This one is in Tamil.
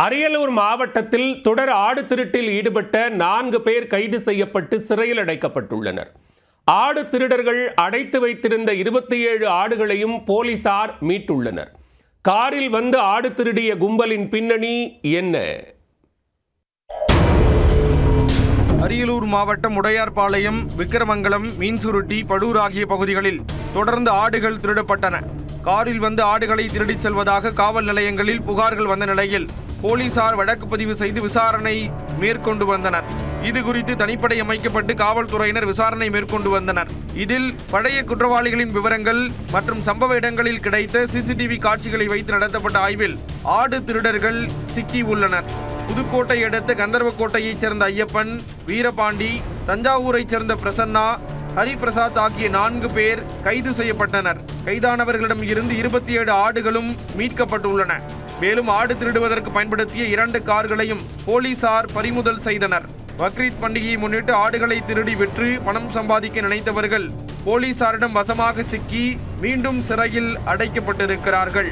அரியலூர் மாவட்டத்தில் தொடர் ஆடு திருட்டில் ஈடுபட்ட 4 பேர் கைது செய்யப்பட்டு சிறையில் அடைக்கப்பட்டுள்ளனர். ஆடு திருடர்கள் அடைத்து வைத்திருந்த 27 ஆடுகளையும் போலீசார் மீட்டுள்ளனர். காரில் வந்து ஆடு திருடிய கும்பலின் பின்னணி என்ன? அரியலூர் மாவட்டம் உடையார்பாளையம், விக்கிரமங்கலம், மீன்சுருட்டி, படூர் ஆகிய பகுதிகளில் தொடர்ந்து ஆடுகள் திருடப்பட்டன. காரில் வந்து ஆடுகளை திருடிச் செல்வதாக காவல் நிலையங்களில் புகார்கள் வந்த நிலையில் போலீசார் வழக்கு பதிவு செய்து விசாரணை மேற்கொண்டு வந்தனர். இது குறித்து தனிப்படை அமைக்கப்பட்டு காவல்துறையினர் விசாரணை மேற்கொண்டு வந்தனர். இதில் பழைய குற்றவாளிகளின் விவரங்கள் மற்றும் சம்பவ இடங்களில் கிடைத்த சிசிடிவி காட்சிகளை வைத்து நடத்தப்பட்ட ஆய்வில் ஆடு திருடர்கள் சிக்கி உள்ளனர். புதுக்கோட்டை அடுத்த கந்தர்வக்கோட்டையைச் சேர்ந்த ஐயப்பன், வீரபாண்டி, தஞ்சாவூரைச் சேர்ந்த பிரசன்னா, ஹரிபிரசாத் ஆகிய 4 பேர் கைது செய்யப்பட்டனர். கைதானவர்களிடம் இருந்து 27 ஆடுகளும் மீட்கப்பட்டுள்ளன. மேலும் ஆடு திருடுவதற்கு பயன்படுத்திய 2 கார்களையும் போலீசார் பறிமுதல் செய்தனர். பக்ரீத் பண்டிகையை முன்னிட்டு ஆடுகளை திருடி விற்று பணம் சம்பாதிக்க நினைத்தவர்கள் போலீசாரிடம் வசமாக சிக்கி மீண்டும் சிறையில் அடைக்கப்பட்டிருக்கிறார்கள்.